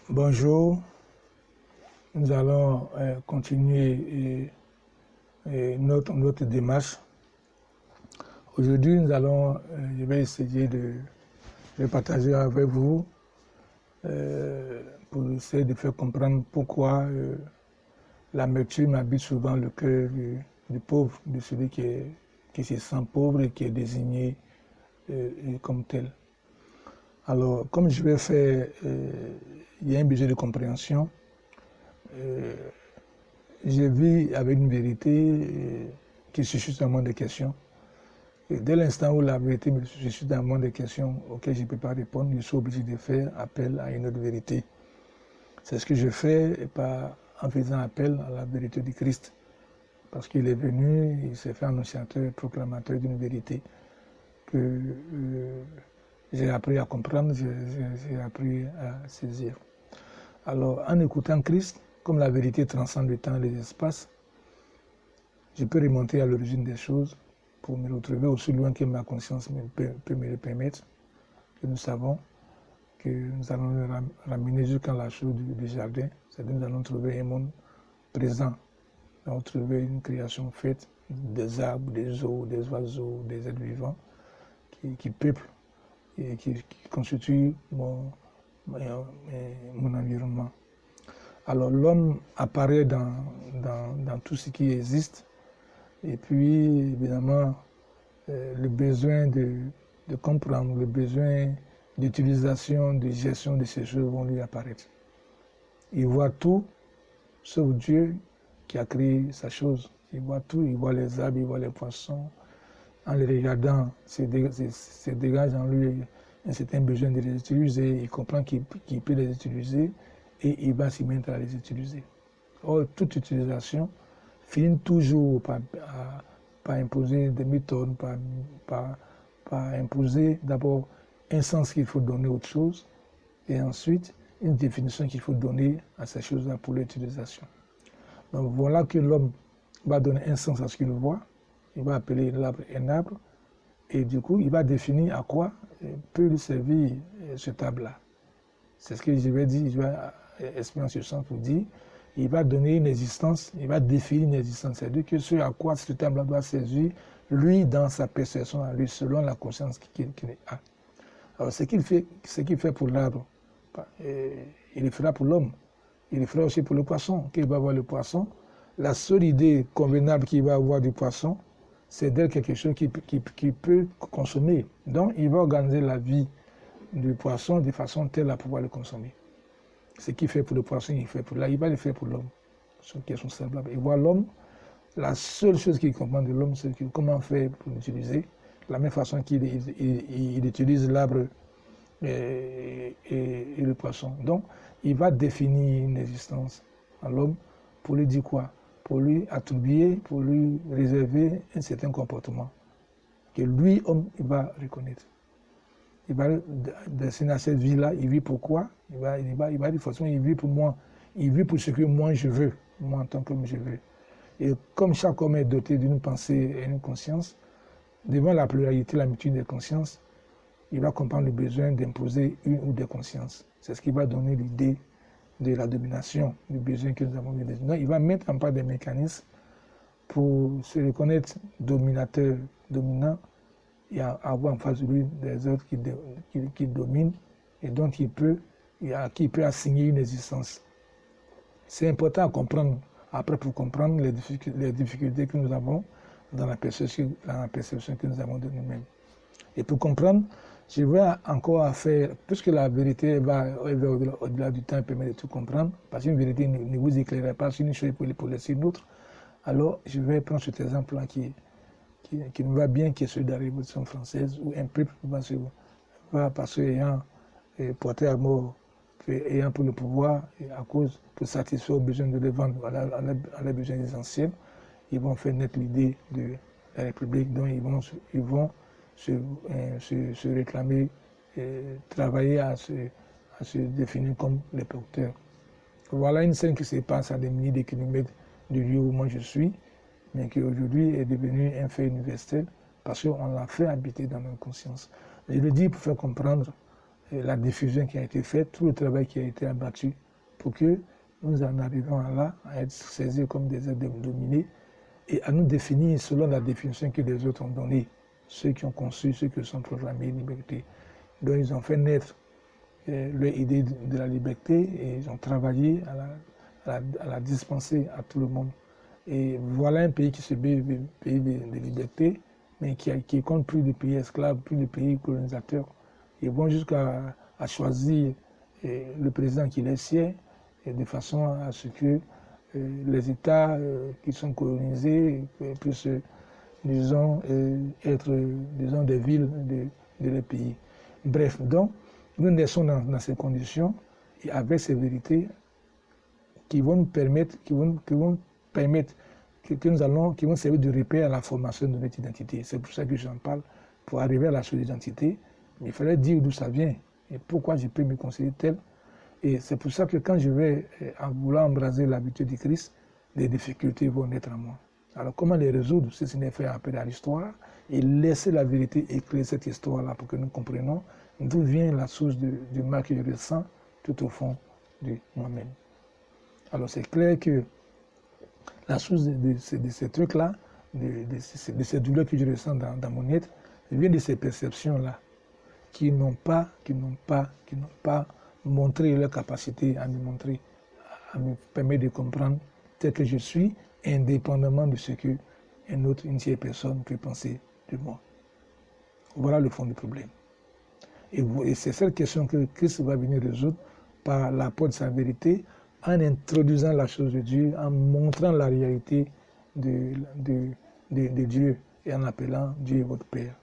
Bonjour, nous allons continuer notre démarche. Aujourd'hui, je vais essayer de partager avec vous pour essayer de faire comprendre pourquoi l'amertume habite souvent le cœur du pauvre, de celui qui se sent pauvre et qui est désigné comme tel. Alors, comme je vais faire, il y a un besoin de compréhension. Je vis avec une vérité qui suscite un moins de questions. Et dès l'instant où la vérité me suscite un moins de questions auxquelles je ne peux pas répondre, je suis obligé de faire appel à une autre vérité. C'est ce que je fais en faisant appel à la vérité du Christ. Parce qu'il est venu, il s'est fait annonciateur, proclamateur d'une vérité que j'ai appris à comprendre, j'ai appris à saisir. Alors, en écoutant Christ, comme la vérité transcende le temps et les espaces, je peux remonter à l'origine des choses pour me retrouver aussi loin que ma conscience peut me le permettre, que nous savons que nous allons le ramener jusqu'à la chose du jardin, c'est-à-dire nous allons trouver un monde présent, nous allons trouver une création faite des arbres, des eaux, des oiseaux, des êtres vivants qui peuplent et qui constituent mon environnement. Alors l'homme apparaît dans tout ce qui existe et puis évidemment le besoin de comprendre, le besoin d'utilisation, de gestion de ces choses vont lui apparaître. Il voit tout sauf Dieu qui a créé sa chose. Il voit tout, il voit les arbres, il voit les poissons. En les regardant, se dégage en lui un certain besoin de les utiliser. Il comprend qu'il peut les utiliser et il va s'y mettre à les utiliser. Or, toute utilisation finit toujours par imposer des méthodes, par imposer d'abord un sens qu'il faut donner à autre chose et ensuite une définition qu'il faut donner à ces choses-là pour l'utilisation. Donc voilà que l'homme va donner un sens à ce qu'il voit. Il va appeler l'arbre un arbre et du coup, il va définir à quoi peut lui servir cet arbre-là. C'est ce que je vais dire, je vais expliquer en ce sens pour dire, il va donner une existence, il va définir une existence. C'est-à-dire que ce à quoi cet arbre-là doit servir, lui, dans sa perception à lui, selon la conscience qu'il a. Alors, ce qu'il fait pour l'arbre, il le fera pour l'homme. Il le fera aussi pour le poisson. Qu'il va voir le poisson, la seule idée convenable qu'il va avoir du poisson, c'est d'être quelque chose qui peut consommer. Donc, il va organiser la vie du poisson de façon telle à pouvoir le consommer. Ce qu'il fait pour le poisson, il va le faire pour l'homme. C'est une question semblable. Il voit l'homme, la seule chose qu'il comprend de l'homme, c'est comment faire pour l'utiliser. De la même façon qu'il utilise l'arbre et le poisson. Donc, il va définir une existence à l'homme pour lui dire quoi? Pour lui attribuer, pour lui réserver un certain comportement que lui, homme, il va reconnaître. Il va dessiner à cette vie-là, il vit pour quoi? Il va dire, de toute façon, il vit pour moi. Il vit pour ce que moi je veux, moi en tant qu'homme je veux. Et comme chaque homme est doté d'une pensée et d'une conscience, devant la pluralité, la multitude des consciences, il va comprendre le besoin d'imposer une ou des consciences. C'est ce qui va donner l'idée de la domination, du besoin que nous avons de désigner. Il va mettre en place des mécanismes pour se reconnaître dominateur, dominant, et avoir en face de lui des autres qui dominent et dont il peut assigner une existence. C'est important à comprendre, après pour comprendre les difficultés que nous avons dans la perception que nous avons de nous-mêmes. Et pour comprendre, je vais encore faire, puisque la vérité va au-delà du temps et permet de tout comprendre, parce qu'une vérité ne vous éclairera pas sur une chose pour laisser une autre, alors je vais prendre cet exemple-là qui nous va bien, qui est celui de la Révolution française, où un peuple va passer ayant porté à mort, ayant pour le pouvoir, pour satisfaire aux besoins de les vendre à les besoins des anciens, ils vont faire naître l'idée de la République, dont ils vont se réclamer, travailler à se définir comme les porteurs. Voilà une scène qui se passe à des milliers de kilomètres du lieu où moi je suis, mais qui aujourd'hui est devenu un fait universel parce qu'on l'a fait habiter dans notre conscience. Je le dis pour faire comprendre la diffusion qui a été faite, tout le travail qui a été abattu pour que nous en arrivions là à être saisis comme des êtres dominés et à nous définir selon la définition que les autres ont donnée, ceux qui ont conçu, ceux qui sont proclamés liberté. Donc ils ont fait naître leur idée de la liberté et ils ont travaillé à la dispenser à tout le monde. Et voilà un pays qui se dit pays de liberté, mais qui compte plus de pays esclaves, plus de pays colonisateurs. Ils vont jusqu'à choisir le président qui les sied, de façon à ce que les États qui sont colonisés puissent, disons, être, disons, des villes de leur pays. Bref, donc, nous naissons dans ces conditions et avec ces vérités qui vont nous permettre, qui vont servir de repère à la formation de notre identité. C'est pour ça que j'en parle, pour arriver à la chose d'identité. Mais il fallait dire d'où ça vient et pourquoi je peux me considérer tel. Et c'est pour ça que quand je vais, en voulant embraser l'habitude du Christ, des difficultés vont naître en moi. Alors comment les résoudre si ce n'est faire appel à l'histoire et laisser la vérité écrire cette histoire-là pour que nous comprenions d'où vient la source du mal que je ressens tout au fond de moi-même. Alors c'est clair que la source de ces trucs-là, de ces douleurs que je ressens dans mon être, vient de ces perceptions-là qui n'ont pas montré leur capacité à me montrer, à me permettre de comprendre tel que je suis, indépendamment de ce une tierce personne peut penser de moi. Voilà le fond du problème. Et c'est cette question que Christ va venir résoudre par l'apport de sa vérité, en introduisant la chose de Dieu, en montrant la réalité de Dieu et en appelant Dieu votre Père.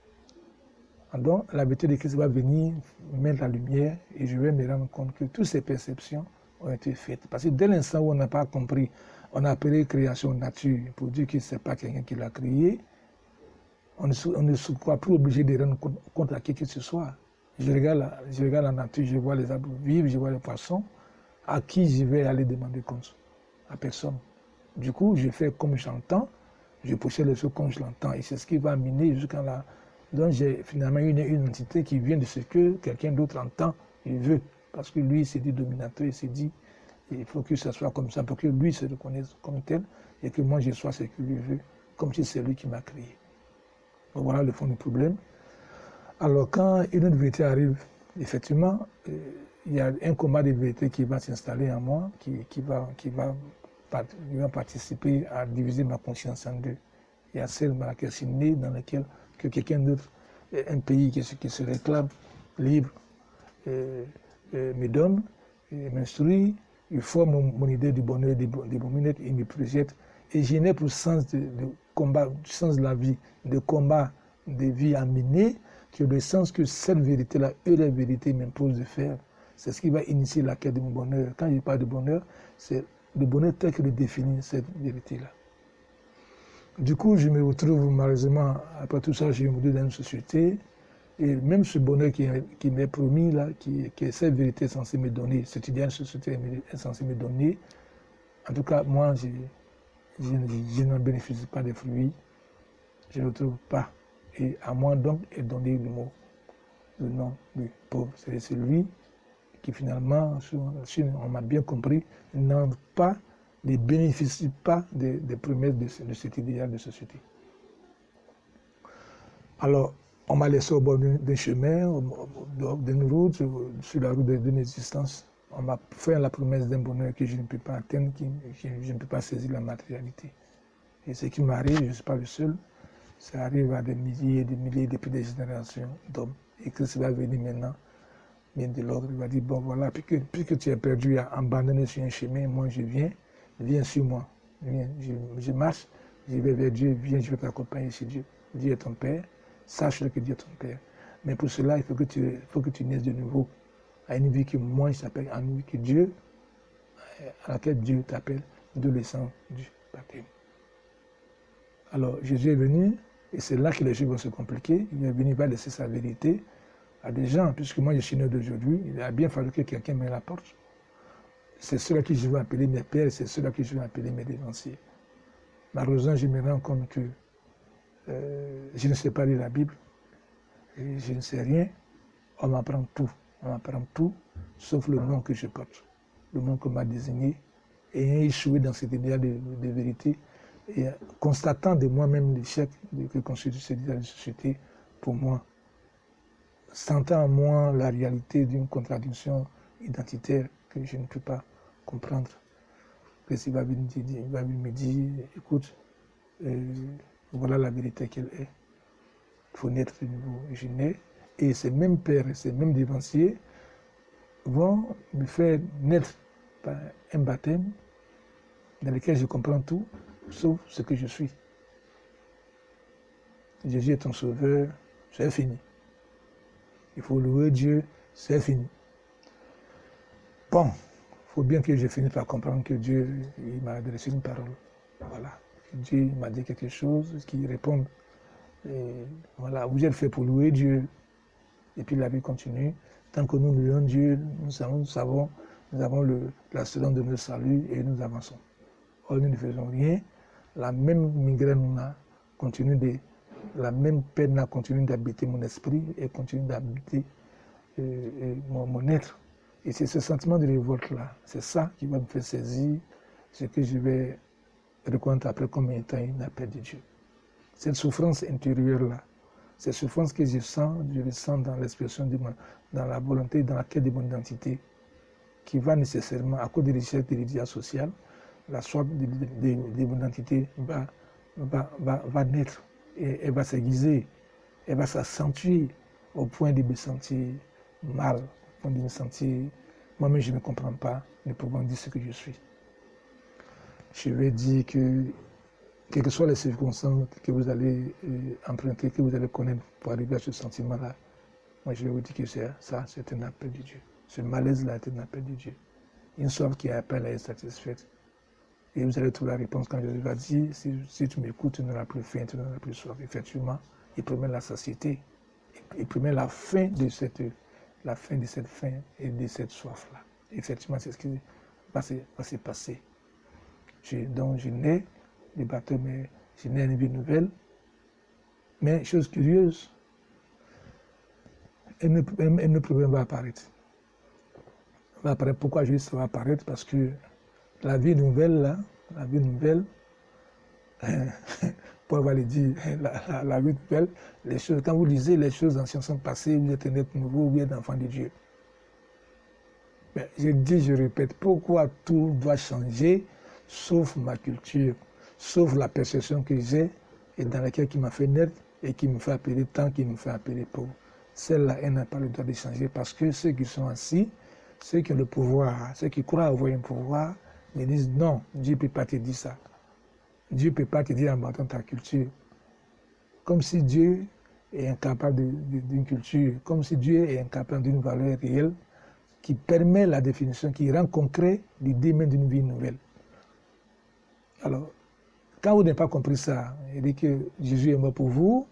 Donc, la vérité de Christ va venir mettre la lumière et je vais me rendre compte que toutes ces perceptions ont été faites. Parce que dès l'instant où on n'a pas compris, on a appelé création nature pour dire que ce n'est pas quelqu'un qui l'a créé, on ne se croit plus obligé de rendre compte à qui que ce soit. Je regarde la nature, je vois les arbres vivre, je vois les poissons. À qui je vais aller demander compte? À personne. Du coup, je fais comme j'entends, je possède les choses comme je l'entends. Et c'est ce qui va amener jusqu'à là. Donc j'ai finalement une entité qui vient de ce que quelqu'un d'autre entend et veut. Parce que lui, il s'est dit dominateur, il s'est dit, il faut que ça soit comme ça, pour que lui se reconnaisse comme tel, et que moi je sois ce qu'il veut, comme si c'est lui qui m'a créé. Donc voilà le fond du problème. Alors quand une autre vérité arrive, effectivement, il y a un combat de vérité qui va s'installer en moi, qui va participer à diviser ma conscience en deux. Il y a celle dans laquelle je suis né, dans laquelle que quelqu'un d'autre, un pays qui se réclame libre, me donne, m'instruit, il forme mon idée du bonheur, du bien-être, il me projette. Et je n'ai pour sens de combat, sens de la vie, de combat de vie à mener, que le sens que cette vérité-là, la vérité m'impose de faire. C'est ce qui va initier la quête de mon bonheur. Quand je parle de bonheur, c'est le bonheur tel que le définit cette vérité-là. Du coup, je me retrouve malheureusement, après tout ça, j'ai évolué dans une société, et même ce bonheur qui m'est promis, là, que cette vérité est censée me donner, cette idéal société est censée me donner, en tout cas, moi, je ne bénéficie pas des fruits, je ne le trouve pas. Et à moi donc est donné le nom du pauvre. C'est celui qui finalement, si on m'a bien compris, ne bénéficie pas des promesses de cet idéal de société. Alors, on m'a laissé au bord d'un chemin, d'une route, sur la route d'une existence. On m'a fait la promesse d'un bonheur que je ne peux pas atteindre, que je ne peux pas saisir la matérialité. Et ce qui m'arrive, je ne suis pas le seul, ça arrive à des milliers et des milliers, depuis des générations d'hommes. Et Christ va venir maintenant, bien de l'ordre, il va dire, bon voilà, puisque tu es perdu à abandonner sur un chemin, moi je viens sur moi. Viens, je marche, je vais vers Dieu, viens, je vais t'accompagner chez Dieu. Dieu est ton Père, sache que Dieu est ton Père. Mais pour cela, il faut que tu naisses de nouveau à une vie que moi je t'appelle, à une vie que Dieu, à laquelle Dieu t'appelle, de l'essence du baptême. Alors Jésus est venu, et c'est là que les choses vont se compliquer. Il est venu, il va laisser sa vérité à des gens, puisque moi je suis né d'aujourd'hui, il a bien fallu que quelqu'un me l'apporte. C'est ceux-là que je veux appeler mes pères, c'est ceux-là que je veux appeler mes dévanciers. Malheureusement, je me rends compte que je ne sais pas lire la Bible, et je ne sais rien, on m'apprend tout. on m'apprend tout, sauf le nom que je porte, le nom qu'on m'a désigné, et ayant échoué dans cet idéal de vérité, et constatant de moi-même l'échec que constitue cette idéal de société, pour moi, sentant en moi la réalité d'une contradiction identitaire que je ne peux pas comprendre. Il va me dire, écoute, voilà la vérité qu'elle est. Il faut naître de nouveau. Je nais, et ces mêmes pères, ces mêmes dévanciers vont me faire naître par un baptême dans lequel je comprends tout, sauf ce que je suis. Jésus est ton sauveur, c'est fini. Il faut louer Dieu, c'est fini. Bon, il faut bien que je finisse par comprendre que Dieu il m'a adressé une parole. Voilà. Dieu m'a dit quelque chose qui répond. Et voilà, vous êtes fait pour louer Dieu. Et puis la vie continue. Tant que nous louons Dieu, nous avons l'assurance de notre salut et nous avançons. Or, nous ne faisons rien. La même migraine la même peine a continué d'habiter mon esprit et continue d'habiter mon être. Et c'est ce sentiment de révolte-là, c'est ça qui va me faire saisir ce que je vais reconnaître après comme étant une appel de Dieu. Cette souffrance intérieure-là, cette souffrance que je le sens dans l'expression dans la volonté, dans la quête de mon identité, qui va nécessairement, à cause de l'échec de l'idéal social, la soif de mon identité va naître, et elle va s'aiguiser, elle va s'accentuer au point de me sentir mal, au point de me sentir, moi-même je ne comprends pas, ne pouvant dire ce que je suis. Je vais dire que, quelles que soient les circonstances que vous allez emprunter, que vous allez connaître pour arriver à ce sentiment-là, moi je vais vous dire que ça, c'est un appel de Dieu. Ce malaise-là est un appel de Dieu. Une soif qui appelle à être satisfaite. Et vous allez trouver la réponse quand Jésus va dire, si tu m'écoutes, tu n'auras plus faim, tu n'auras plus soif. Effectivement, il promet la satiété. Il promet la fin de cette faim et de cette soif-là. Effectivement, c'est ce qui va se passer. Donc, je nais du baptême, mais je nais une vie nouvelle. Mais, chose curieuse, un problème va apparaître. Pourquoi je dis ça va apparaître? Parce que la vie nouvelle, là, Paul va le dire, la vie nouvelle, quand vous lisez les choses anciennes sont passées, vous êtes un être nouveau, vous êtes enfant de Dieu. Mais je répète, pourquoi tout doit changer, sauf ma culture, sauf la perception que j'ai et dans laquelle qui m'a fait naître et qui me fait appeler tant qu'il me fait appeler pauvre. Celle-là, elle n'a pas le droit de changer parce que ceux qui sont assis, ceux qui ont le pouvoir, ceux qui croient avoir un pouvoir, me disent non, Dieu ne peut pas te dire ça. Dieu ne peut pas te dire abandonne ta culture. Comme si Dieu est incapable d'une culture, comme si Dieu est incapable d'une valeur réelle qui permet la définition, qui rend concret l'idée même d'une vie nouvelle. Alors, quand vous n'avez pas compris ça, il dit que Jésus est mort pour vous,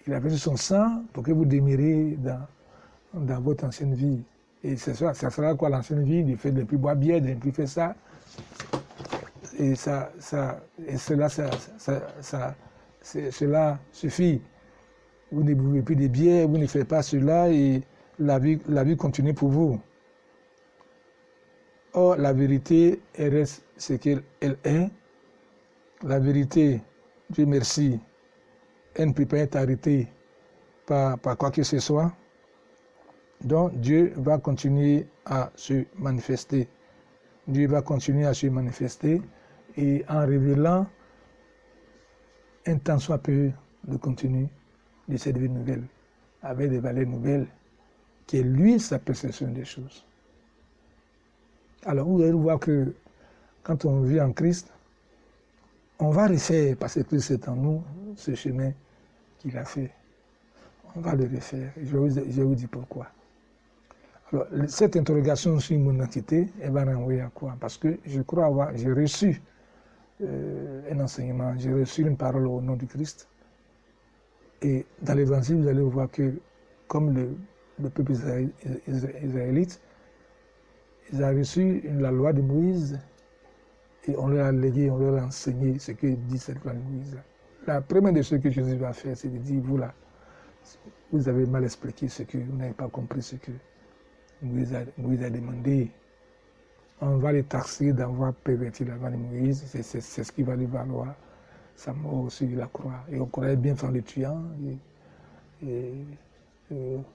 il a versé son sang pour que vous demeuriez dans votre ancienne vie. Et ça sera quoi l'ancienne vie? De ne plus boire bière, de ne plus faire ça. Et cela suffit. Vous ne buvez plus de bière, vous ne faites pas cela et la vie continue pour vous. Or, la vérité, elle reste ce qu'elle est. La vérité, Dieu merci, elle ne peut pas être arrêtée par quoi que ce soit. Donc, Dieu va continuer à se manifester. Dieu va continuer à se manifester et en révélant un tant soit peu le contenu de cette vie nouvelle, avec des valeurs nouvelles, qui est lui sa perception des choses. Alors, vous allez voir que quand on vit en Christ, on va refaire, parce que Christ est en nous, ce chemin qu'il a fait. On va le refaire. Je vais vous dire pourquoi. Alors, cette interrogation sur mon identité, elle va renvoyer à quoi? Parce que je crois j'ai reçu un enseignement, j'ai reçu une parole au nom du Christ. Et dans l'Évangile, vous allez voir que, comme le peuple israélite, ils ont reçu la loi de Moïse et on leur a légué, on leur a enseigné ce que dit cette loi de Moïse. La première de ce que Jésus va faire, c'est de dire, vous là, vous avez mal expliqué ce que, vous n'avez pas compris ce que Moïse a demandé, on va les taxer d'avoir perverti la loi de Moïse, c'est ce qui va lui valoir sa mort sur la croix. Et on croyait bien faire le tuant.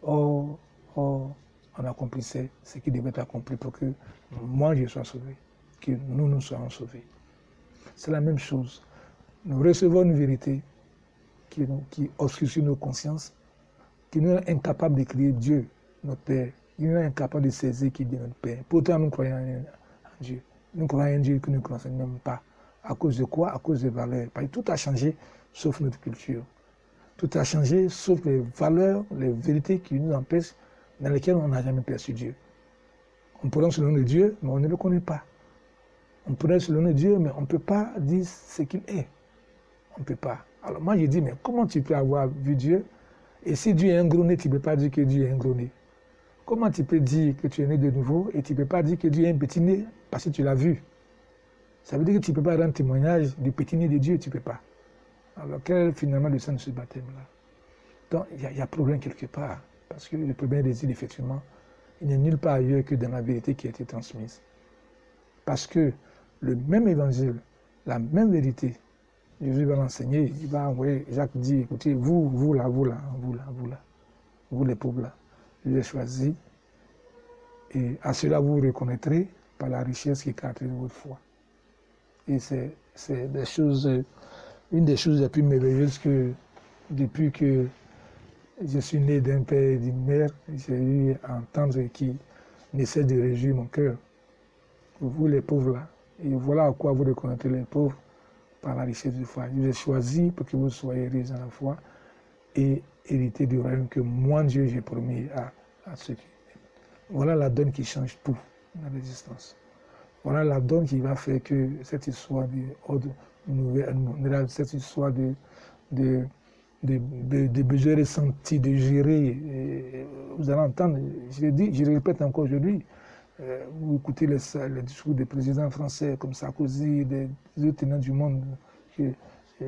Or, on accomplissait ce qui devait être accompli pour que moi je sois sauvé, que nous soyons sauvés. C'est la même chose. Nous recevons une vérité qui obscurcit nos consciences, qui nous est incapable de crier Dieu, notre Père, qui nous est incapable de saisir qui est notre Père. Pourtant, nous croyons en Dieu. Nous croyons en Dieu que nous ne connaissons même pas. À cause de quoi? À cause des valeurs. Parce que tout a changé, sauf notre culture. Tout a changé, sauf les valeurs, les vérités qui nous empêchent, dans lesquelles on n'a jamais perçu Dieu. On prononce le nom de Dieu, mais on ne le connaît pas. On prononce le nom de Dieu, mais on ne peut pas dire ce qu'il est. On ne peut pas. Alors moi, je dis, mais comment tu peux avoir vu Dieu? Et si Dieu est un gros nez, tu ne peux pas dire que Dieu est un gros nez. Comment tu peux dire que tu es né de nouveau et tu ne peux pas dire que Dieu est un petit nez parce que tu l'as vu? Ça veut dire que tu ne peux pas rendre témoignage du petit nez de Dieu, tu ne peux pas. Alors quel est finalement le sens de ce baptême-là? Donc il y a problème quelque part. Parce que le problème des îles, effectivement, il n'est nulle part ailleurs que dans la vérité qui a été transmise. Parce que le même évangile, la même vérité, Jésus va l'enseigner, il va envoyer, Jacques dit, écoutez, vous les pauvres là, je les ai choisis, et à cela vous reconnaîtrez par la richesse qui caractérise votre foi. Et c'est des choses, une des choses les plus merveilleuses que, depuis que je suis né d'un père et d'une mère, j'ai eu à entendre qui n'essaie de réjouir mon cœur. Vous les pauvres là, et voilà à quoi vous reconnaîtrez les pauvres, par la richesse de foi. Je vous ai choisi pour que vous soyez riches dans la foi et hériter du royaume que moi, Dieu, j'ai promis à ceux qui... Voilà la donne qui change tout dans l'existence. Voilà la donne qui va faire que cette histoire cette histoire de besoin ressenti, de gérer, vous allez entendre, je le répète encore aujourd'hui, vous écoutez les discours des présidents français comme Sarkozy, des autres tenants du monde,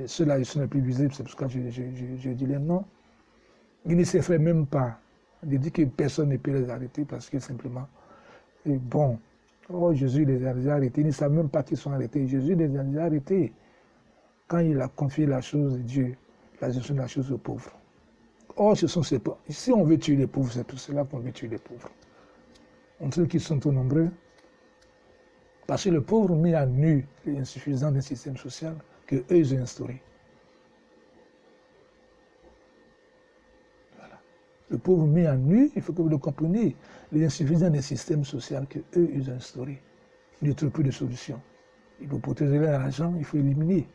ceux-là ils sont les plus visibles, c'est pour ça que je dis les noms. Ils ne s'effraient même pas de dire que personne ne peut les arrêter parce que simplement, bon, Jésus les a déjà arrêtés, ils ne savent même pas qu'ils sont arrêtés. Jésus les a déjà arrêtés quand il a confié la chose de Dieu, la gestion de la chose aux pauvres. Or, ce sont ces pauvres. Si on veut tuer les pauvres, c'est tout cela qu'on veut tuer les pauvres. On trouve qu'ils sont trop nombreux. Parce que le pauvre met à nu l'insuffisance d'un système social qu'eux, ils ont instauré. Voilà. Le pauvre met à nu, il faut que vous le compreniez, l'insuffisance d'un système social qu'eux, ils ont instauré. Il ne trouve plus de solution. Il faut protéger l'argent, il faut éliminer.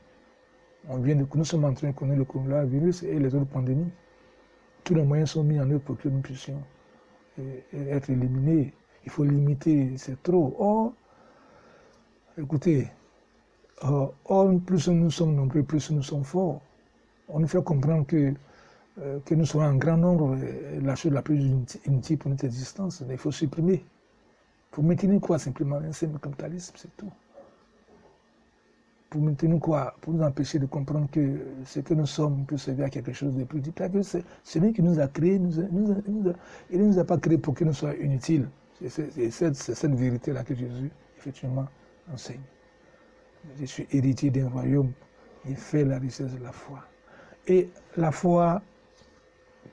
Nous sommes en train de connaître le coronavirus et les autres pandémies. Tous les moyens sont mis en œuvre pour que nous puissions être éliminés. Il faut limiter, c'est trop. Or, écoutez, plus nous sommes nombreux, plus nous sommes forts. On nous fait comprendre que nous soyons en grand nombre, la chose la plus inutile pour notre existence, il faut supprimer. Il faut maintenir quoi simplement? Un simple capitalisme, c'est tout. Pour maintenir quoi? Pour nous empêcher de comprendre que ce que nous sommes peut servir à quelque chose de plus deep. C'est celui qui nous a créés, il ne nous a pas créés pour que nous soyons inutiles. C'est cette vérité-là que Jésus, effectivement, enseigne. Je suis héritier d'un royaume. Il fait la richesse de la foi. Et la foi,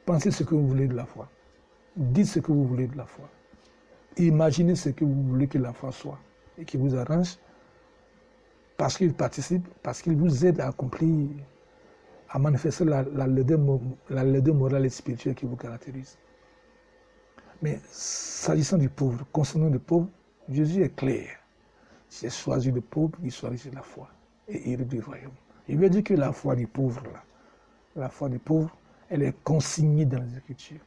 pensez ce que vous voulez de la foi. Dites ce que vous voulez de la foi. Imaginez ce que vous voulez que la foi soit et qui vous arrange parce qu'il participe, parce qu'il vous aide à accomplir, à manifester la laideur morale et spirituelle qui vous caractérise. Mais s'agissant du pauvre, concernant le pauvre, Jésus est clair. J'ai choisi le pauvre, il soit riche de la foi et héritier du royaume. Il veut dire que la foi du pauvre, là, la foi du pauvre, elle est consignée dans les Écritures.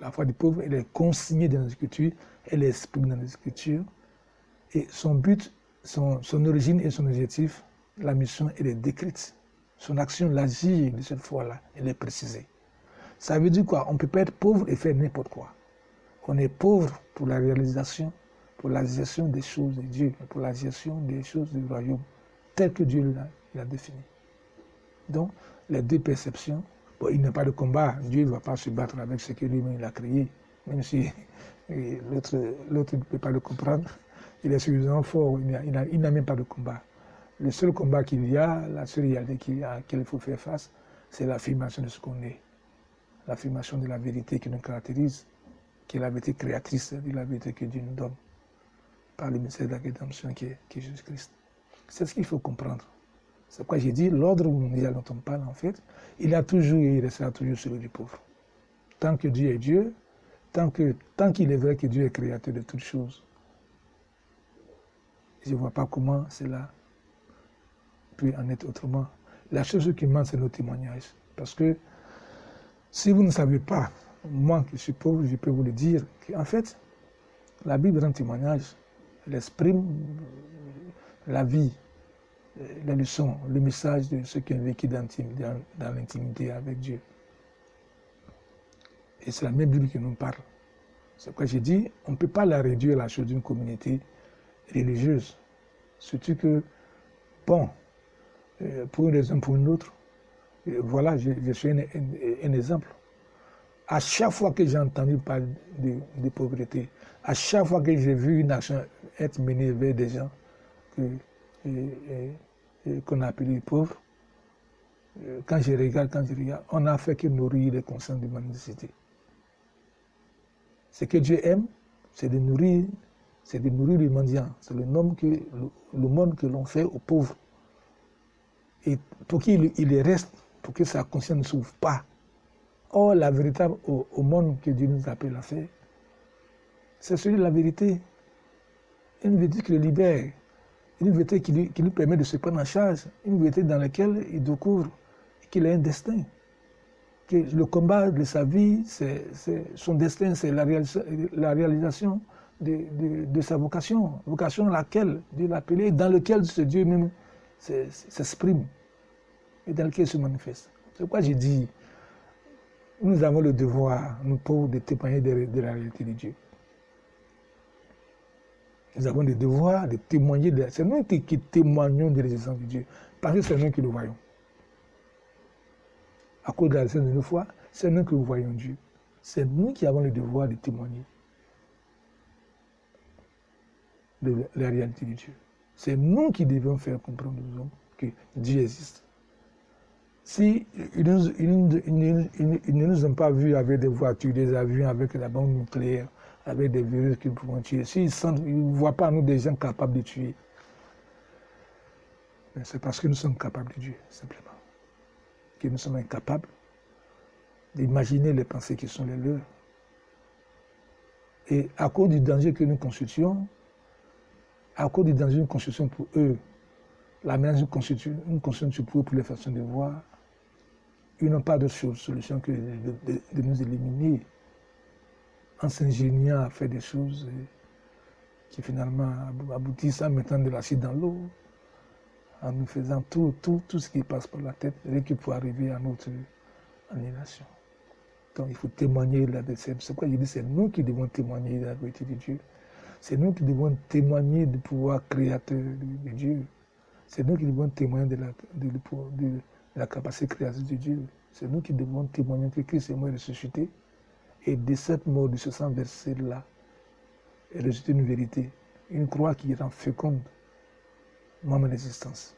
La foi du pauvre, elle est consignée dans les Écritures, elle est exprimée dans les Écritures. Et son but, son origine et son objectif, la mission, elle est décrite. Son action, l'agir de cette foi-là, elle est précisée. Ça veut dire quoi? On ne peut pas être pauvre et faire n'importe quoi. On est pauvre pour la réalisation, pour la gestion des choses de Dieu, pour la gestion des choses du royaume, tel que Dieu l'a défini. Donc, les deux perceptions, Bon, il n'y a pas de combat. Dieu ne va pas se battre avec ce que lui-même a créé. Même si l'autre ne peut pas le comprendre. Il est suffisamment fort. Il n'a même pas de combat. Le seul combat qu'il y a, la seule réalité à laquelle il faut faire face, c'est l'affirmation de ce qu'on est. L'affirmation de la vérité qui nous caractérise, qui est la vérité créatrice de la vérité que Dieu nous donne par le mystère de la rédemption qui est Jésus-Christ. C'est ce qu'il faut comprendre. C'est pourquoi j'ai dit, l'ordre mondial dont on parle, en fait, il a toujours et il restera toujours celui du pauvre. Tant que Dieu est Dieu, tant qu'il est vrai que Dieu est créateur de toutes choses, je ne vois pas comment cela peut en être autrement. La chose qui manque, c'est nos témoignages. Parce que si vous ne savez pas, moi qui suis pauvre, je peux vous le dire, qu'en fait, la Bible rend témoignage, elle exprime la vie, les leçons, le message de ceux qui ont vécu dans l'intimité avec Dieu. Et c'est la même Bible qui nous parle. C'est pourquoi j'ai dit, on ne peut pas la réduire à la chose d'une communauté religieuse. Surtout que, bon, pour une raison ou pour une autre, voilà, je suis un exemple. À chaque fois que j'ai entendu parler de pauvreté, à chaque fois que j'ai vu une action être menée vers des gens qu'on a appelés les pauvres, quand je regarde, on n'a fait que nourrir les consciences de ma nécessité. Ce que Dieu aime, c'est de nourrir les mendiants. C'est le monde que l'on fait aux pauvres. Et pour qu'il les reste, pour que sa conscience ne s'ouvre pas. Or, la véritable au monde que Dieu nous appelle à faire, c'est celui de la vérité. Une vérité qui le libère, une vérité qui lui permet de se prendre en charge, une vérité dans laquelle il découvre qu'il a un destin. Que le combat de sa vie, son destin, c'est la réalisation de sa vocation à laquelle Dieu l'a appelé, dans laquelle ce Dieu même s'exprime et dans lequel il se manifeste. C'est pourquoi j'ai dit, nous avons le devoir, nous pauvres, de témoigner de la réalité de Dieu. Nous avons le devoir de témoigner c'est nous qui témoignons de l'existence de Dieu, parce que c'est nous qui le voyons. À cause de la scène de nos foi, c'est nous qui voyons Dieu. C'est nous qui avons le devoir de témoigner de la réalité de Dieu. C'est nous qui devons faire comprendre aux hommes que Dieu existe. Si ils ne nous ont pas vus avec des voitures, des avions, avec la bombe nucléaire, avec des virus qui pourront tuer, s'ils ne voient pas nous des gens capables de tuer, c'est parce que nous sommes capables de Dieu, simplement. Que nous sommes incapables d'imaginer les pensées qui sont les leurs. Et à cause du danger que nous constituons, à cause du danger que nous constituons pour eux, la menace que nous constituons pour les façons de voir, ils n'ont pas d'autre solution que de nous éliminer en s'ingéniant à faire des choses qui finalement aboutissent à mettre de l'acide dans l'eau, en nous faisant tout ce qui passe par la tête, rien que pour arriver à notre annihilation. Donc il faut témoigner de la décès. C'est pourquoi je dis c'est nous qui devons témoigner de la vérité de Dieu. C'est nous qui devons témoigner du pouvoir créateur de Dieu. C'est nous qui devons témoigner de la capacité créatrice de Dieu. C'est nous qui devons témoigner que Christ est mort et ressuscité. Et de cette mort, de ce sang versé là, est résulté une vérité, une croix qui rend féconde mon existence,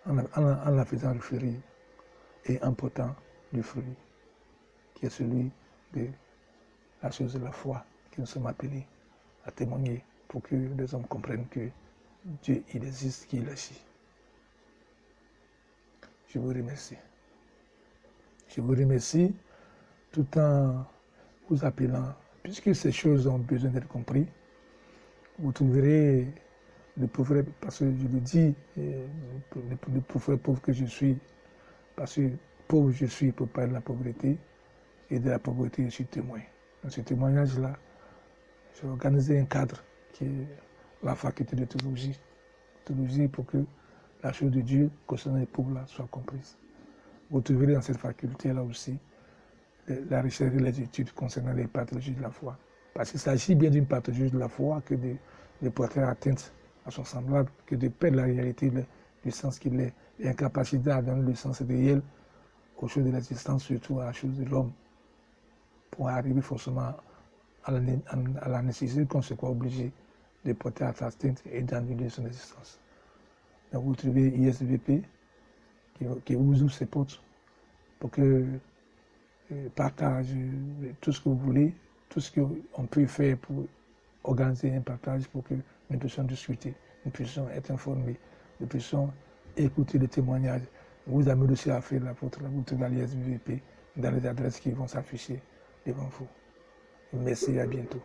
en la faisant fleurir et en portant du fruit, qui est celui de la chose de la foi que nous sommes appelés à témoigner pour que les hommes comprennent que Dieu, il existe, qu'il agit. Je vous remercie. Je vous remercie tout en vous appelant, puisque ces choses ont besoin d'être comprises, vous trouverez le pauvre, parce que je le dis, le pauvre que je suis, parce que pauvre je suis pour parler de la pauvreté, et de la pauvreté je suis témoin. Dans ce témoignage-là, j'ai organisé un cadre qui est la faculté de théologie pour que la chose de Dieu concernant les pauvres là soit comprise. Vous trouverez dans cette faculté-là aussi la recherche et les études concernant les pathologies de la foi. Parce qu'il s'agit bien d'une pathologie de la foi que de porter atteinte à son semblable, que de perdre la réalité du sens qu'il est, et incapacité à donner le sens réel aux choses de l'existence, surtout à la chose de l'homme, pour arriver forcément à la nécessité qu'on se croit obligé de porter à sa tête et d'annuler son existence. Donc vous trouvez ISVP qui vous ouvre ses portes pour que partage tout ce que vous voulez, tout ce qu'on peut faire pour organiser un partage pour que nous puissions discuter, nous puissions être informés, nous puissions écouter les témoignages. Vous avez aussi à faire la vôtre, vous trouvez à l'ISVP dans les adresses qui vont s'afficher devant vous. Merci, à bientôt.